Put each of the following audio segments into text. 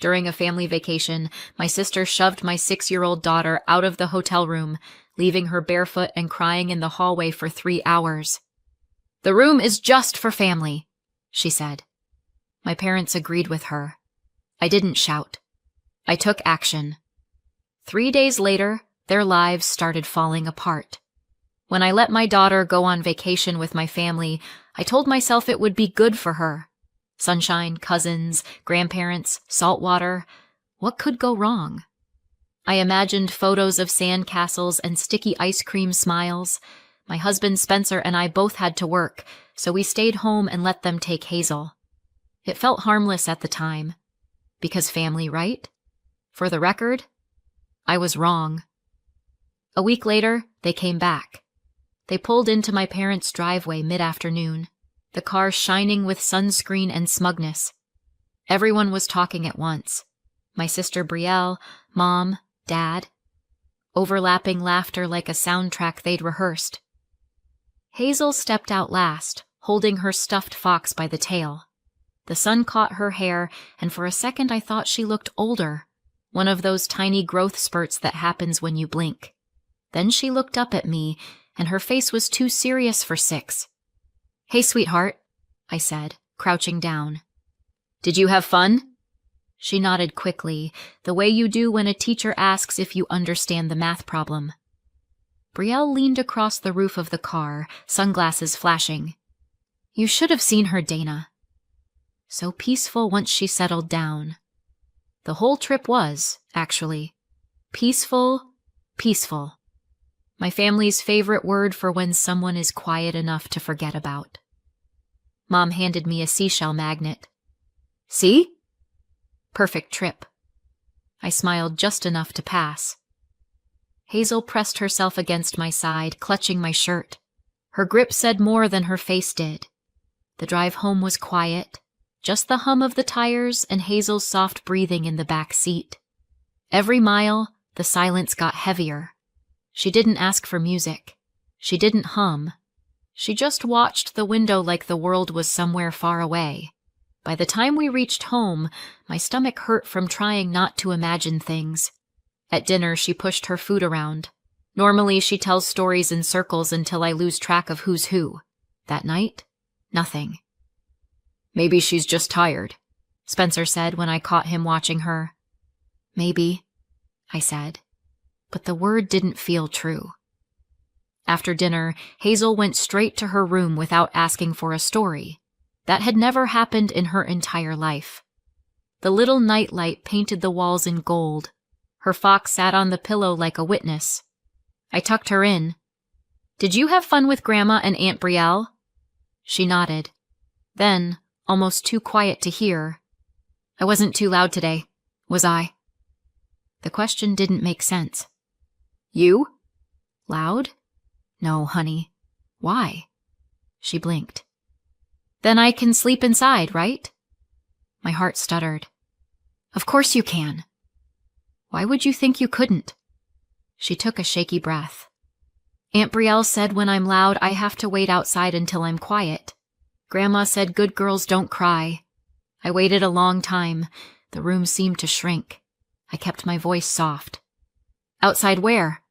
During a family vacation, my sister shoved my 6-year-old daughter out of the hotel room, leaving her barefoot and crying in the hallway for 3 hours. "The room is just for family," she said. My parents agreed with her. I didn't shout. I took action. 3 days later, their lives started falling apart. When I let my daughter go on vacation with my family, I told myself it would be good for her. Sunshine, cousins, grandparents, salt water. What could go wrong? I imagined photos of sand castles and sticky ice cream smiles. My husband Spencer and I both had to work, so we stayed home and let them take Hazel. It felt harmless at the time. Because family, right? For the record, I was wrong. A week later, they came back. They pulled into my parents' driveway mid-afternoon, the car shining with sunscreen and smugness. Everyone was talking at once. My sister Brielle, Mom, Dad. Overlapping laughter like a soundtrack they'd rehearsed. Hazel stepped out last, holding her stuffed fox by the tail. The sun caught her hair, and for a second I thought she looked older, one of those tiny growth spurts that happens when you blink. Then she looked up at me, and her face was too serious for 6. "Hey, sweetheart," I said, crouching down. "Did you have fun?" She nodded quickly, the way you do when a teacher asks if you understand the math problem. Brielle leaned across the roof of the car, sunglasses flashing. "You should have seen her, Dana." So peaceful once she settled down. The whole trip was, actually. Peaceful, peaceful. My family's favorite word for when someone is quiet enough to forget about. Mom handed me a seashell magnet. "See? Perfect trip." I smiled just enough to pass. Hazel pressed herself against my side, clutching my shirt. Her grip said more than her face did. The drive home was quiet, just the hum of the tires and Hazel's soft breathing in the back seat. Every mile, the silence got heavier. She didn't ask for music. She didn't hum. She just watched the window like the world was somewhere far away. By the time we reached home, my stomach hurt from trying not to imagine things. At dinner, she pushed her food around. Normally, she tells stories in circles until I lose track of who's who. That night, nothing. "Maybe she's just tired," Spencer said when I caught him watching her. "Maybe," I said, but the word didn't feel true. After dinner, Hazel went straight to her room without asking for a story. That had never happened in her entire life. The little nightlight painted the walls in gold. Her fox sat on the pillow like a witness. I tucked her in. "Did you have fun with Grandma and Aunt Brielle?" She nodded. Then, almost too quiet to hear, "I wasn't too loud today, was I?" The question didn't make sense. "You? Loud? No, honey. Why?" She blinked. "Then I can sleep inside, right?" My heart stuttered. "Of course you can." "Why would you think you couldn't?" She took a shaky breath. "Aunt Brielle said when I'm loud, I have to wait outside until I'm quiet. Grandma said good girls don't cry. I waited a long time. The room seemed to shrink. I kept my voice soft. "Outside where?"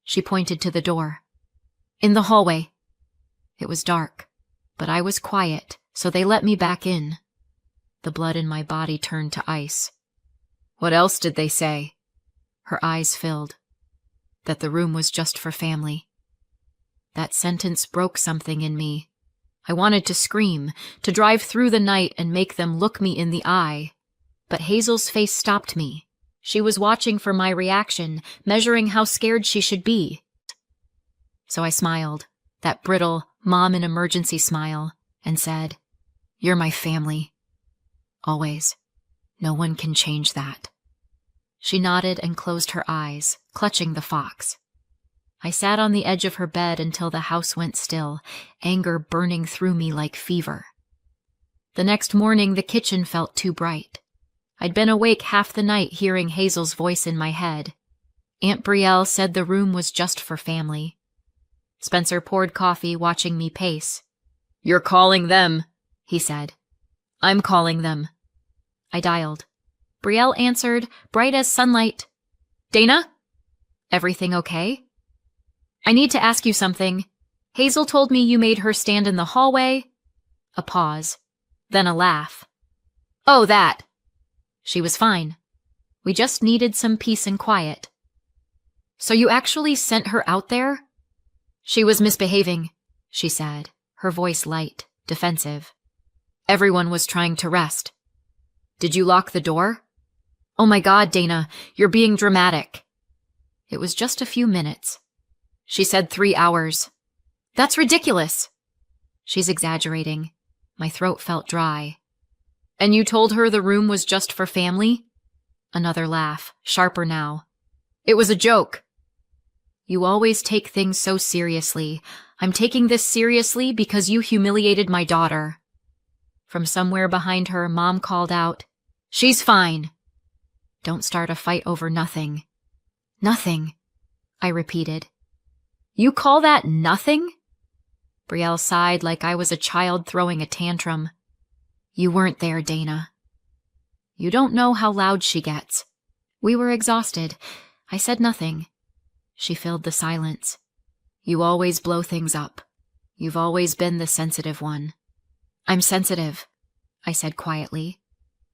She pointed to the door. "In the hallway." It was dark, but I was quiet, so they let me back in. The blood in my body turned to ice. "What else did they say?" Her eyes filled. "That the room was just for family." That sentence broke something in me. I wanted to scream, to drive through the night and make them look me in the eye. But Hazel's face stopped me. She was watching for my reaction, measuring how scared she should be. So I smiled, that brittle, mom-in-emergency smile, and said, "You're my family. Always. No one can change that." She nodded and closed her eyes, clutching the fox. I sat on the edge of her bed until the house went still, anger burning through me like fever. The next morning, the kitchen felt too bright. I'd been awake half the night hearing Hazel's voice in my head. Aunt Brielle said the room was just for family. Spencer poured coffee, watching me pace. "You're calling them," he said. "I'm calling them." I dialed. Brielle answered, bright as sunlight. Dana? Everything okay? I need to ask you something. Hazel told me you made her stand in the hallway. A pause, then a laugh. Oh, that. She was fine. We just needed some peace and quiet. So you actually sent her out there? She was misbehaving, she said, her voice light, defensive. Everyone was trying to rest. Did you lock the door? Oh my God, Dana, you're being dramatic. It was just a few minutes. She said 3 hours. That's ridiculous. She's exaggerating. My throat felt dry. And you told her the room was just for family? Another laugh, sharper now. It was a joke. You always take things so seriously. I'm taking this seriously because you humiliated my daughter. From somewhere behind her, Mom called out, She's fine. Don't start a fight over nothing. Nothing, I repeated. You call that nothing? Brielle sighed like I was a child throwing a tantrum. You weren't there, Dana. You don't know how loud she gets. We were exhausted. I said nothing. She filled the silence. You always blow things up. You've always been the sensitive one. I'm sensitive, I said quietly,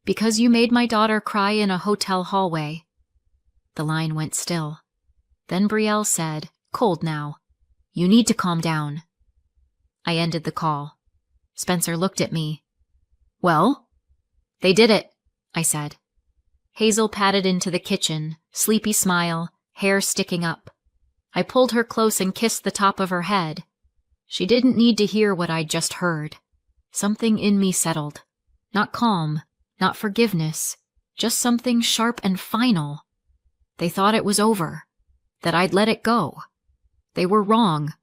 because you made my daughter cry in a hotel hallway. The line went still. Then Brielle said, cold now, You need to calm down. I ended the call. Spencer looked at me. Well? They did it, I said. Hazel padded into the kitchen, sleepy smile, hair sticking up. I pulled her close and kissed the top of her head. She didn't need to hear what I'd just heard. Something in me settled. Not calm, not forgiveness, just something sharp and final. They thought it was over, that I'd let it go. They were wrong.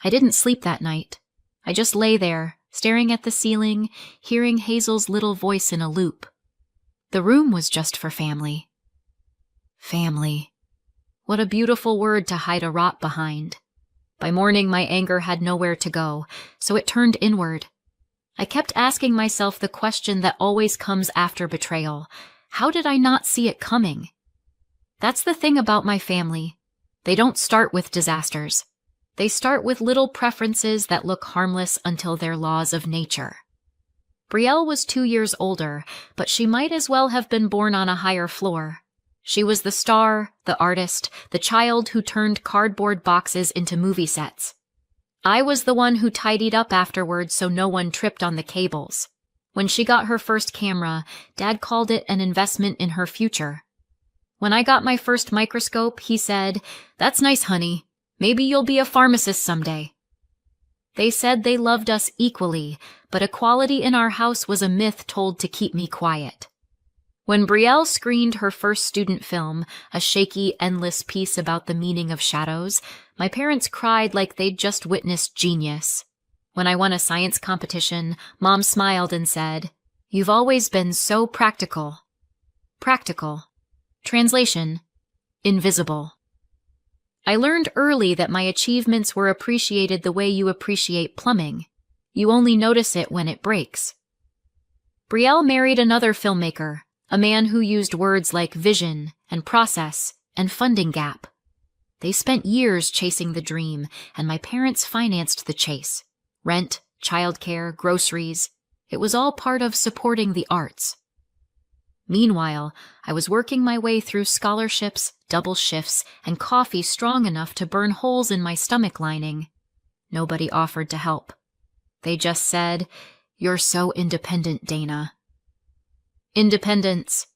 I didn't sleep that night. I just lay there, staring at the ceiling, hearing Hazel's little voice in a loop. The room was just for family. Family. What a beautiful word to hide a rot behind. By morning, my anger had nowhere to go, so it turned inward. I kept asking myself the question that always comes after betrayal. How did I not see it coming? That's the thing about my family. They don't start with disasters. They start with little preferences that look harmless until they're laws of nature. Brielle was 2 years older, but she might as well have been born on a higher floor. She was the star, the artist, the child who turned cardboard boxes into movie sets. I was the one who tidied up afterwards so no one tripped on the cables. When she got her first camera, Dad called it an investment in her future. When I got my first microscope, he said, "That's nice, honey. Maybe you'll be a pharmacist someday." They said they loved us equally, but equality in our house was a myth told to keep me quiet. When Brielle screened her first student film, a shaky, endless piece about the meaning of shadows, my parents cried like they'd just witnessed genius. When I won a science competition, Mom smiled and said, "You've always been so practical." Practical. Translation: invisible. I learned early that my achievements were appreciated the way you appreciate plumbing. You only notice it when it breaks. Brielle married another filmmaker, a man who used words like vision and process and funding gap. They spent years chasing the dream, and my parents financed the chase. Rent, childcare, groceries. It was all part of supporting the arts. Meanwhile, I was working my way through scholarships, double shifts, and coffee strong enough to burn holes in my stomach lining. Nobody offered to help. They just said, "You're so independent, Dana." Independence.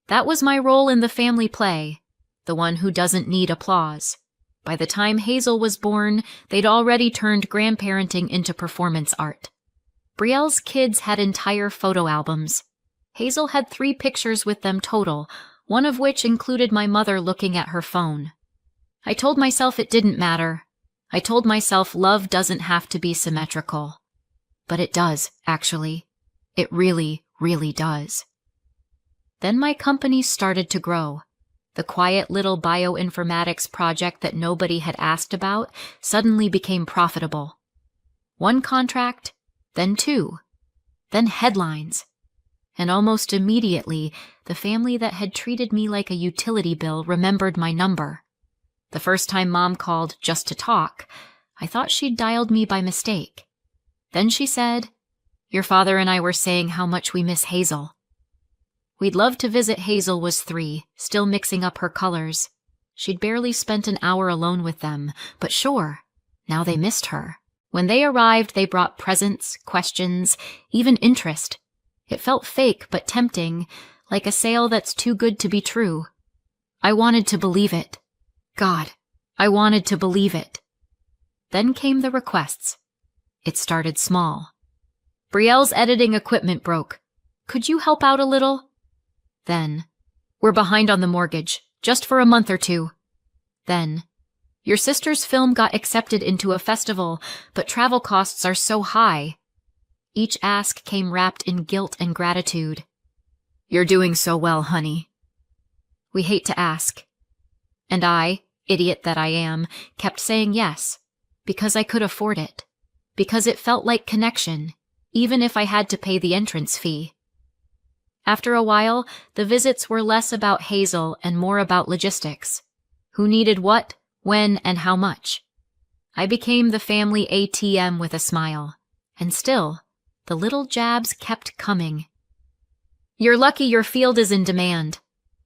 That was my role in the family play, the one who doesn't need applause. By the time Hazel was born, they'd already turned grandparenting into performance art. Brielle's kids had entire photo albums. Hazel had 3 pictures with them total, one of which included my mother looking at her phone. I told myself it didn't matter. I told myself love doesn't have to be symmetrical. But it does, actually. It really, really does. Then my company started to grow. The quiet little bioinformatics project that nobody had asked about suddenly became profitable. 1 contract, then 2, then headlines. And almost immediately, the family that had treated me like a utility bill remembered my number. The first time Mom called just to talk, I thought she'd dialed me by mistake. Then she said, "Your father and I were saying how much we miss Hazel." We'd love to visit. Hazel was 3, still mixing up her colors. She'd barely spent an hour alone with them, but sure, now they missed her. When they arrived, they brought presents, questions, even interest. It felt fake but tempting, like a sale that's too good to be true. I wanted to believe it. God, I wanted to believe it. Then came the requests. It started small. "Brielle's editing equipment broke. Could you help out a little?" Then, "We're behind on the mortgage, just for a month or 2. Then, "Your sister's film got accepted into a festival, but travel costs are so high." Each ask came wrapped in guilt and gratitude. "You're doing so well, honey." We hate to ask. And I, idiot that I am, kept saying yes, because I could afford it, because it felt like connection, even if I had to pay the entrance fee. After a while, the visits were less about Hazel and more about logistics. Who needed what, when, and how much? I became the family ATM with a smile, and still, the little jabs kept coming. "You're lucky your field is in demand,"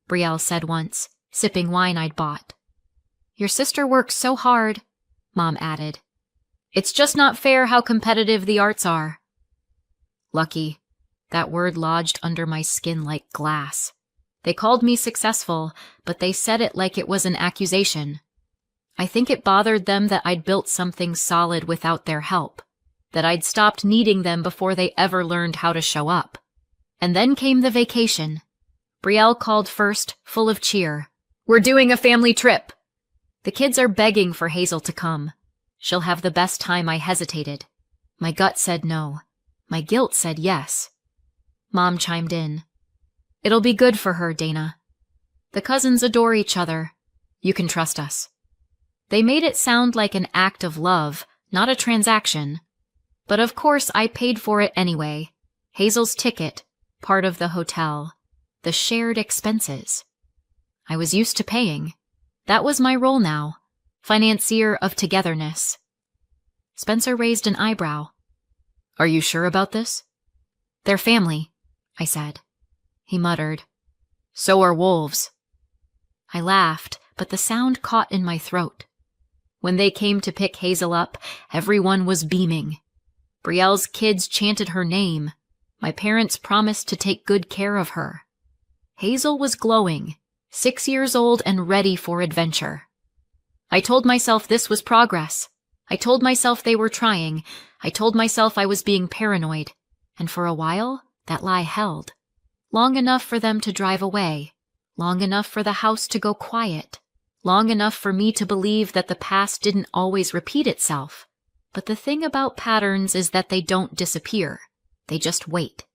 Brielle said once, sipping wine I'd bought. "Your sister works so hard," Mom added. "It's just not fair how competitive the arts are." Lucky. That word lodged under my skin like glass. They called me successful, but they said it like it was an accusation. I think it bothered them that I'd built something solid without their help, that I'd stopped needing them before they ever learned how to show up. And then came the vacation. Brielle called first, full of cheer. "We're doing a family trip." The kids are begging for Hazel to come. She'll have the best time. I hesitated. My gut said no. My guilt said yes. Mom chimed in. "It'll be good for her, Dana. The cousins adore each other. You can trust us." They made it sound like an act of love, not a transaction. But of course I paid for it anyway. Hazel's ticket, part of the hotel, the shared expenses. I was used to paying. That was my role now, financier of togetherness. Spencer raised an eyebrow. "Are you sure about this?" "They're family," I said. He muttered, "So are wolves." I laughed, but the sound caught in my throat. When they came to pick Hazel up, everyone was beaming. Brielle's kids chanted her name. My parents promised to take good care of her. Hazel was glowing, 6 years old and ready for adventure. I told myself this was progress. I told myself they were trying. I told myself I was being paranoid. And for a while, that lie held. Long enough for them to drive away. Long enough for the house to go quiet. Long enough for me to believe that the past didn't always repeat itself. But the thing about patterns is that they don't disappear. They just wait.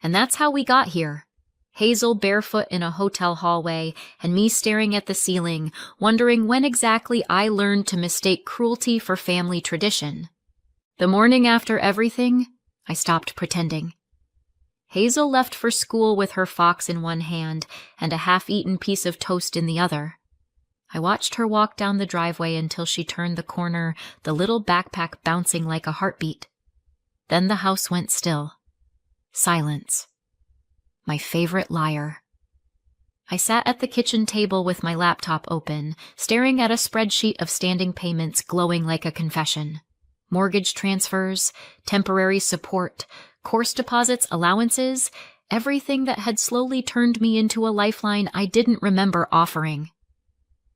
And that's how we got here. Hazel barefoot in a hotel hallway, and me staring at the ceiling, wondering when exactly I learned to mistake cruelty for family tradition. The morning after everything, I stopped pretending. Hazel left for school with her fox in one hand and a half-eaten piece of toast in the other. I watched her walk down the driveway until she turned the corner, the little backpack bouncing like a heartbeat. Then the house went still. Silence. My favorite liar. I sat at the kitchen table with my laptop open, staring at a spreadsheet of standing payments glowing like a confession. Mortgage transfers, temporary support, course deposits, allowances, everything that had slowly turned me into a lifeline I didn't remember offering.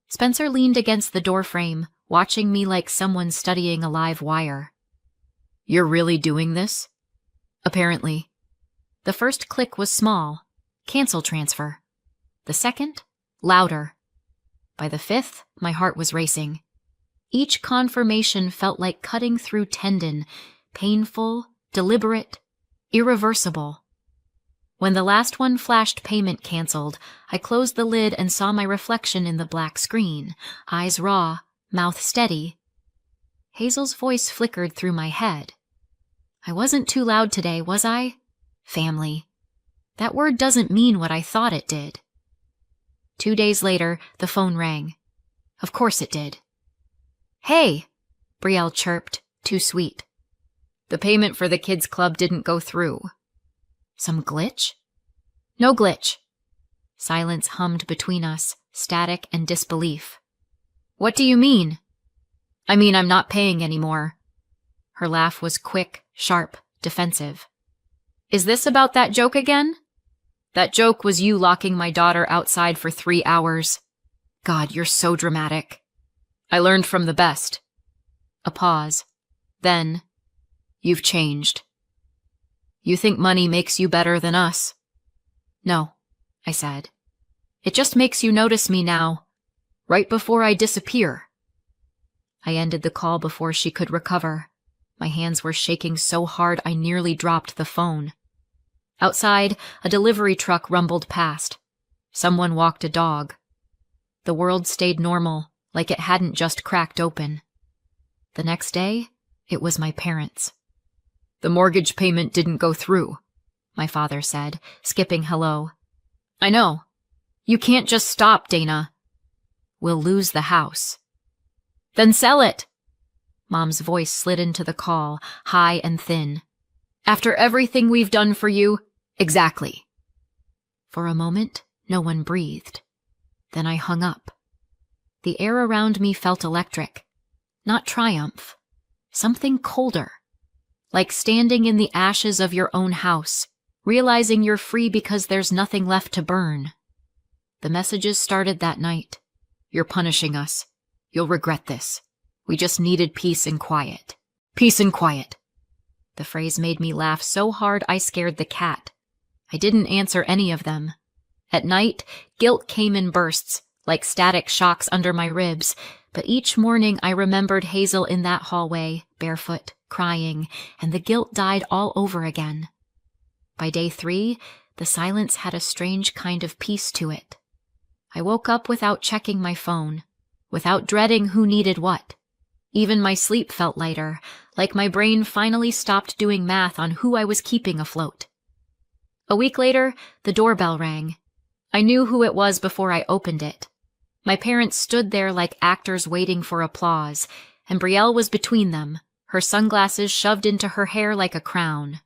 Spencer leaned against the doorframe, watching me like someone studying a live wire. "You're really doing this?" "Apparently." The first click was small. Cancel transfer. The second, louder. By the fifth, my heart was racing. Each confirmation felt like cutting through tendon, painful, deliberate, irreversible. When the last one flashed payment canceled, I closed the lid and saw my reflection in the black screen, eyes raw, mouth steady. Hazel's voice flickered through my head. "I wasn't too loud today, was I? Family." That word doesn't mean what I thought it did. 2 days later, the phone rang. Of course it did. Hey, Brielle chirped, too sweet. The payment for the kids' club didn't go through. Some glitch? No glitch. Silence hummed between us, static and disbelief. What do you mean? I mean I'm not paying anymore. Her laugh was quick, sharp, defensive. Is this about that joke again? That joke was you locking my daughter outside for 3 hours. God, you're so dramatic. I learned from the best. A pause. Then, you've changed. You think money makes you better than us? No, I said. It just makes you notice me now, right before I disappear. I ended the call before she could recover. My hands were shaking so hard I nearly dropped the phone. Outside, a delivery truck rumbled past. Someone walked a dog. The world stayed normal, like it hadn't just cracked open. The next day, it was my parents. The mortgage payment didn't go through, my father said, skipping hello. I know. You can't just stop, Dana. We'll lose the house. Then sell it. Mom's voice slid into the call, high and thin. After everything we've done for you, exactly. For a moment, no one breathed. Then I hung up. The air around me felt electric. Not triumph. Something colder. Like standing in the ashes of your own house, realizing you're free because there's nothing left to burn. The messages started that night. You're punishing us. You'll regret this. We just needed peace and quiet. Peace and quiet. The phrase made me laugh so hard I scared the cat. I didn't answer any of them. At night, guilt came in bursts, like static shocks under my ribs, but each morning I remembered Hazel in that hallway, barefoot, crying, and the guilt died all over again. By day 3, the silence had a strange kind of peace to it. I woke up without checking my phone, without dreading who needed what. Even my sleep felt lighter, like my brain finally stopped doing math on who I was keeping afloat. A week later, the doorbell rang. I knew who it was before I opened it. My parents stood there like actors waiting for applause, and Brielle was between them, her sunglasses shoved into her hair like a crown.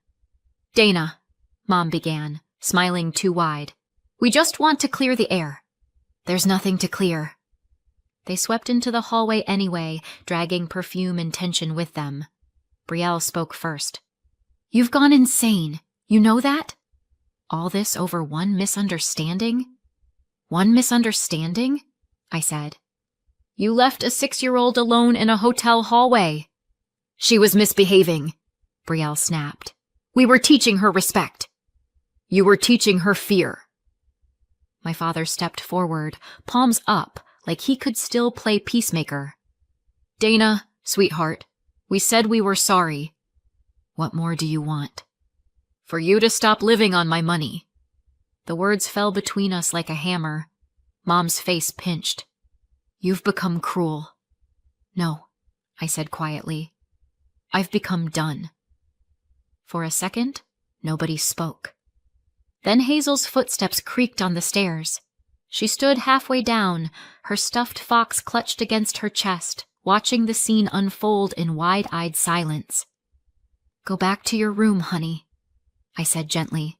Dana, Mom began, smiling too wide. We just want to clear the air. There's nothing to clear. They swept into the hallway anyway, dragging perfume and tension with them. Brielle spoke first. You've gone insane. You know that? All this over one misunderstanding? One misunderstanding? I said. You left a 6-year-old alone in a hotel hallway. She was misbehaving, Brielle snapped. We were teaching her respect. You were teaching her fear. My father stepped forward, palms up, like he could still play peacemaker. Dana, sweetheart, we said we were sorry. What more do you want? For you to stop living on my money. The words fell between us like a hammer. Mom's face pinched. You've become cruel. No, I said quietly. I've become done. For a second, nobody spoke. Then Hazel's footsteps creaked on the stairs. She stood halfway down, her stuffed fox clutched against her chest, watching the scene unfold in wide-eyed silence. Go back to your room, honey, I said gently.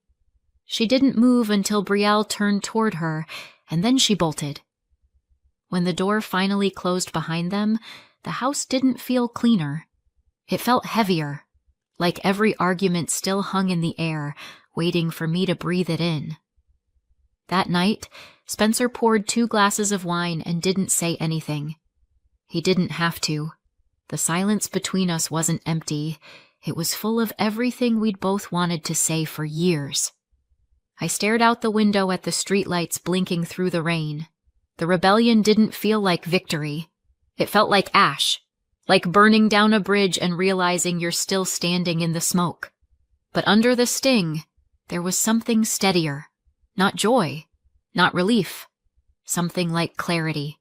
She didn't move until Brielle turned toward her, and then she bolted. When the door finally closed behind them, the house didn't feel cleaner. It felt heavier, like every argument still hung in the air, waiting for me to breathe it in. That night, Spencer poured 2 glasses of wine and didn't say anything. He didn't have to. The silence between us wasn't empty. It was full of everything we'd both wanted to say for years. I stared out the window at the streetlights blinking through the rain. The rebellion didn't feel like victory. It felt like ash, like burning down a bridge and realizing you're still standing in the smoke. But under the sting, there was something steadier. Not joy, not relief. Something like clarity.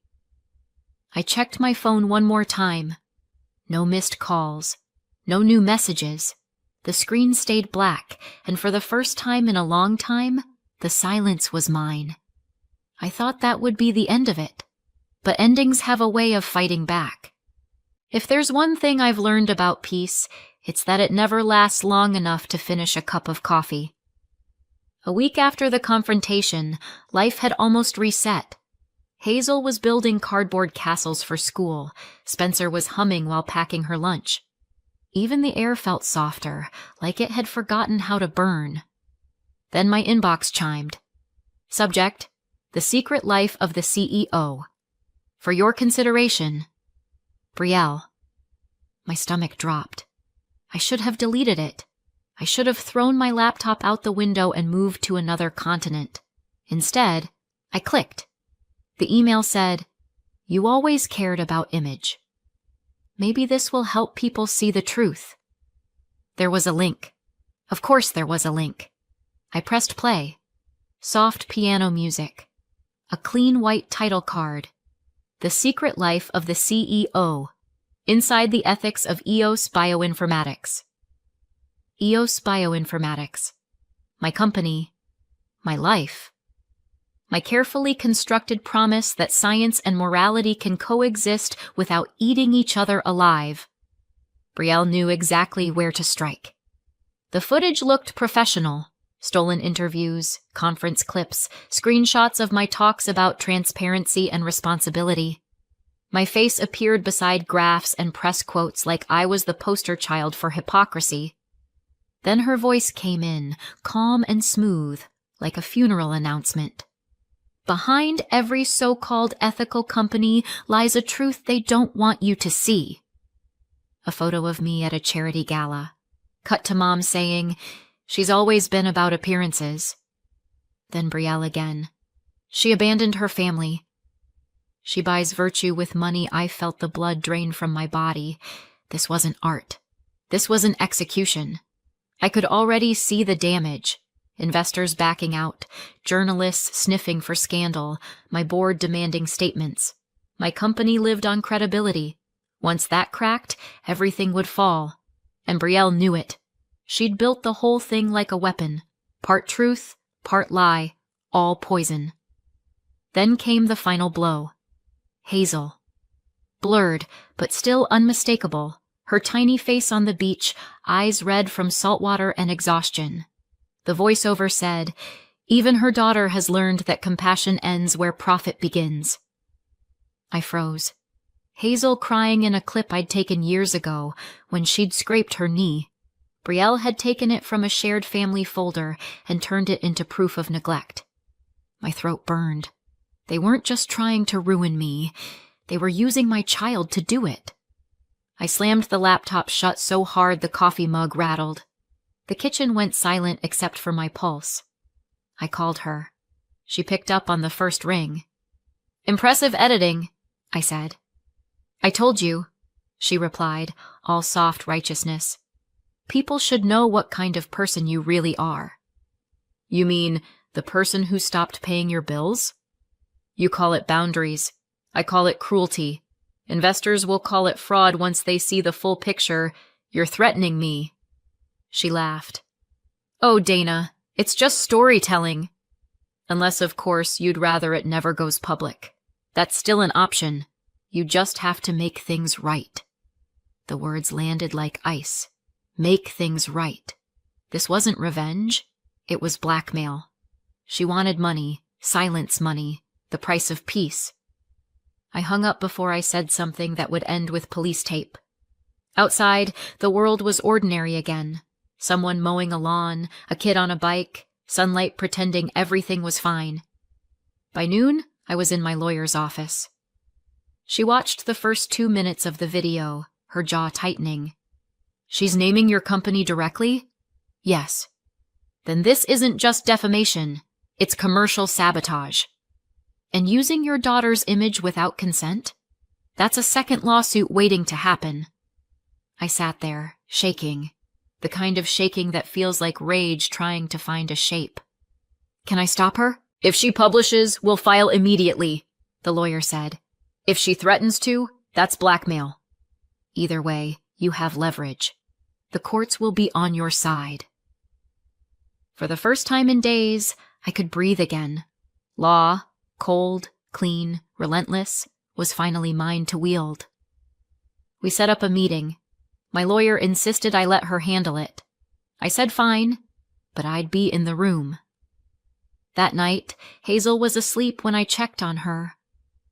I checked my phone one more time. No missed calls. No new messages. The screen stayed black, and for the first time in a long time, the silence was mine. I thought that would be the end of it, but endings have a way of fighting back. If there's one thing I've learned about peace, it's that it never lasts long enough to finish a cup of coffee. A week after the confrontation, life had almost reset. Hazel was building cardboard castles for school. Spencer was humming while packing her lunch. Even the air felt softer, like it had forgotten how to burn. Then my inbox chimed. Subject: The Secret Life of the CEO. For your consideration, Brielle. My stomach dropped. I should have deleted it. I should have thrown my laptop out the window and moved to another continent. Instead, I clicked. The email said, "You always cared about image. Maybe this will help people see the truth." There was a link. Of course there was a link. I pressed play. Soft piano music. A clean white title card. The Secret Life of the CEO. Inside the Ethics of EOS Bioinformatics. EOS Bioinformatics. My company. My life. My carefully constructed promise that science and morality can coexist without eating each other alive. Brielle knew exactly where to strike. The footage looked professional. Stolen interviews, conference clips, screenshots of my talks about transparency and responsibility. My face appeared beside graphs and press quotes like I was the poster child for hypocrisy. Then her voice came in, calm and smooth, like a funeral announcement. Behind every so-called ethical company lies a truth they don't want you to see. A photo of me at a charity gala. Cut to Mom saying, "She's always been about appearances." Then Brielle again. She abandoned her family. She buys virtue with money. I felt the blood drain from my body. This wasn't art. This was an execution. I could already see the damage. Investors backing out, journalists sniffing for scandal, my board demanding statements. My company lived on credibility. Once that cracked, everything would fall. And Brielle knew it. She'd built the whole thing like a weapon. Part truth, part lie, all poison. Then came the final blow. Hazel. Blurred, but still unmistakable. Her tiny face on the beach, eyes red from saltwater and exhaustion. The voiceover said, "Even her daughter has learned that compassion ends where profit begins." I froze. Hazel crying in a clip I'd taken years ago, when she'd scraped her knee. Brielle had taken it from a shared family folder and turned it into proof of neglect. My throat burned. They weren't just trying to ruin me. They were using my child to do it. I slammed the laptop shut so hard the coffee mug rattled. The kitchen went silent except for my pulse. I called her. She picked up on the first ring. "Impressive editing," I said. "I told you," she replied, all soft righteousness. "People should know what kind of person you really are." "You mean the person who stopped paying your bills?" "You call it boundaries. I call it cruelty. Investors will call it fraud once they see the full picture. You're threatening me." She laughed. "Oh, Dana, it's just storytelling. Unless, of course, you'd rather it never goes public. That's still an option. You just have to make things right." The words landed like ice. Make things right. This wasn't revenge. It was blackmail. She wanted money, silence money, the price of peace. I hung up before I said something that would end with police tape. Outside, the world was ordinary again. Someone mowing a lawn, a kid on a bike, sunlight pretending everything was fine. By noon, I was in my lawyer's office. She watched the first 2 minutes of the video, her jaw tightening. "She's naming your company directly?" "Yes." "Then this isn't just defamation. It's commercial sabotage. And using your daughter's image without consent? That's a second lawsuit waiting to happen." I sat there, shaking. The kind of shaking that feels like rage trying to find a shape. "Can I stop her?" "If she publishes, we'll file immediately," the lawyer said. "If she threatens to, that's blackmail. Either way, you have leverage." The courts will be on your side. For the first time in days, I could breathe again. Law, cold, clean, relentless, was finally mine to wield. We set up a meeting. My lawyer insisted I let her handle it. I said fine, but I'd be in the room. That night, Hazel was asleep when I checked on her.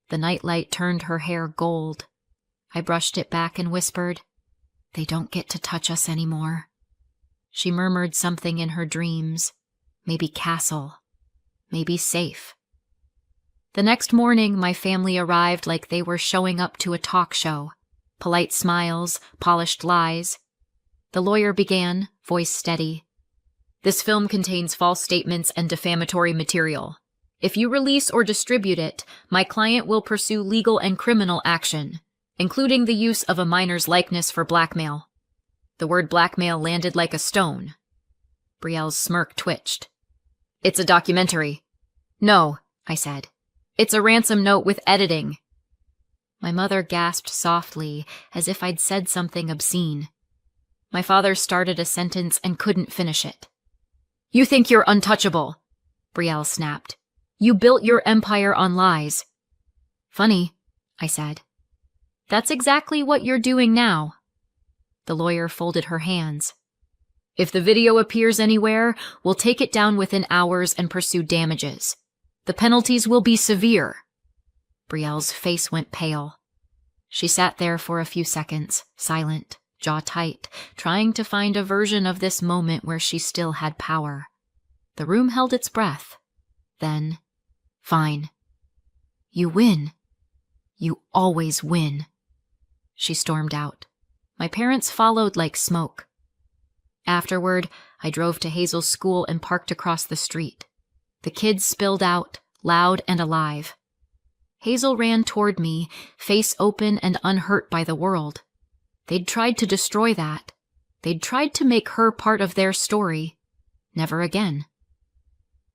The nightlight turned her hair gold. I brushed it back and whispered, "They don't get to touch us anymore." She murmured something in her dreams. Maybe castle. Maybe safe. The next morning, my family arrived like they were showing up to a talk show. Polite smiles, polished lies. The lawyer began, voice steady. "This film contains false statements and defamatory material. If you release or distribute it, my client will pursue legal and criminal action, including the use of a minor's likeness for blackmail." The word blackmail landed like a stone. Brielle's smirk twitched. "It's a documentary." "No," I said. "It's a ransom note with editing." My mother gasped softly, as if I'd said something obscene. My father started a sentence and couldn't finish it. "You think you're untouchable," Brielle snapped. "You built your empire on lies." "Funny," I said. "That's exactly what you're doing now." The lawyer folded her hands. "If the video appears anywhere, we'll take it down within hours and pursue damages. The penalties will be severe." Brielle's face went pale. She sat there for a few seconds, silent, jaw tight, trying to find a version of this moment where she still had power. The room held its breath. Then, "Fine. You win. You always win." She stormed out. My parents followed like smoke. Afterward, I drove to Hazel's school and parked across the street. The kids spilled out, loud and alive. Hazel ran toward me, face open and unhurt by the world. They'd tried to destroy that. They'd tried to make her part of their story. Never again.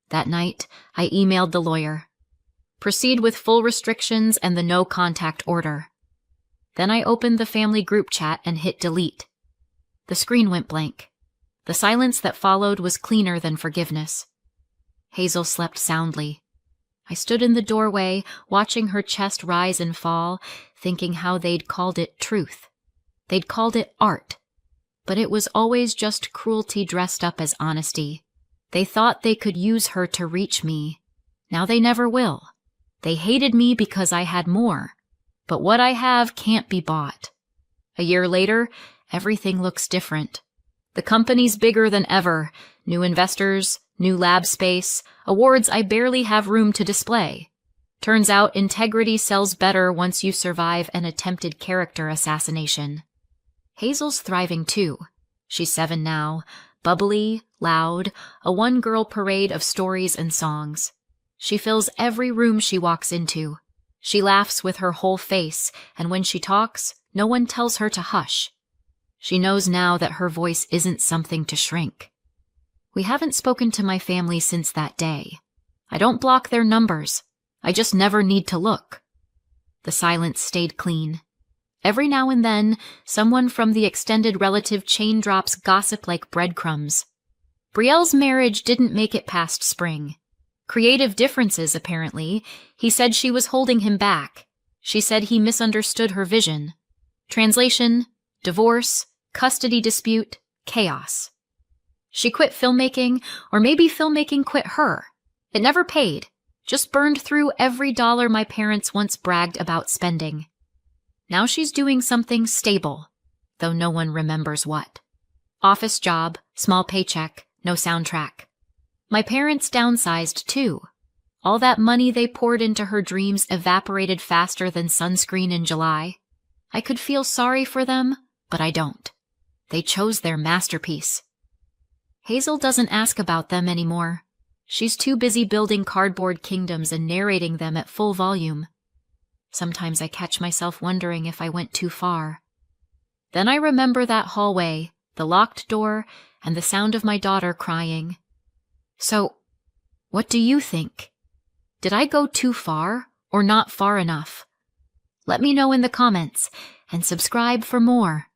That night, I emailed the lawyer. Proceed with full restrictions and the no contact order. Then I opened the family group chat and hit delete. The screen went blank. The silence that followed was cleaner than forgiveness. Hazel slept soundly. I stood in the doorway, watching her chest rise and fall, thinking how they'd called it truth. They'd called it art. But it was always just cruelty dressed up as honesty. They thought they could use her to reach me. Now they never will. They hated me because I had more. But what I have can't be bought. A year later, everything looks different. The company's bigger than ever. New investors, new lab space, awards I barely have room to display. Turns out integrity sells better once you survive an attempted character assassination. Hazel's thriving too. She's 7 now, bubbly, loud, a one-girl parade of stories and songs. She fills every room she walks into. She laughs with her whole face, and when she talks, no one tells her to hush. She knows now that her voice isn't something to shrink. We haven't spoken to my family since that day. I don't block their numbers. I just never need to look. The silence stayed clean. Every now and then, someone from the extended relative chain drops gossip like breadcrumbs. Brielle's marriage didn't make it past spring. Creative differences, apparently. He said she was holding him back. She said he misunderstood her vision. Translation: divorce, custody dispute, chaos. She quit filmmaking, or maybe filmmaking quit her. It never paid, just burned through every dollar my parents once bragged about spending. Now she's doing something stable, though no one remembers what. Office job, small paycheck, no soundtrack. My parents downsized too. All that money they poured into her dreams evaporated faster than sunscreen in July. I could feel sorry for them, but I don't. They chose their masterpiece. Hazel doesn't ask about them anymore. She's too busy building cardboard kingdoms and narrating them at full volume. Sometimes I catch myself wondering if I went too far. Then I remember that hallway, the locked door, and the sound of my daughter crying. So, what do you think? Did I go too far or not far enough? Let me know in the comments and subscribe for more.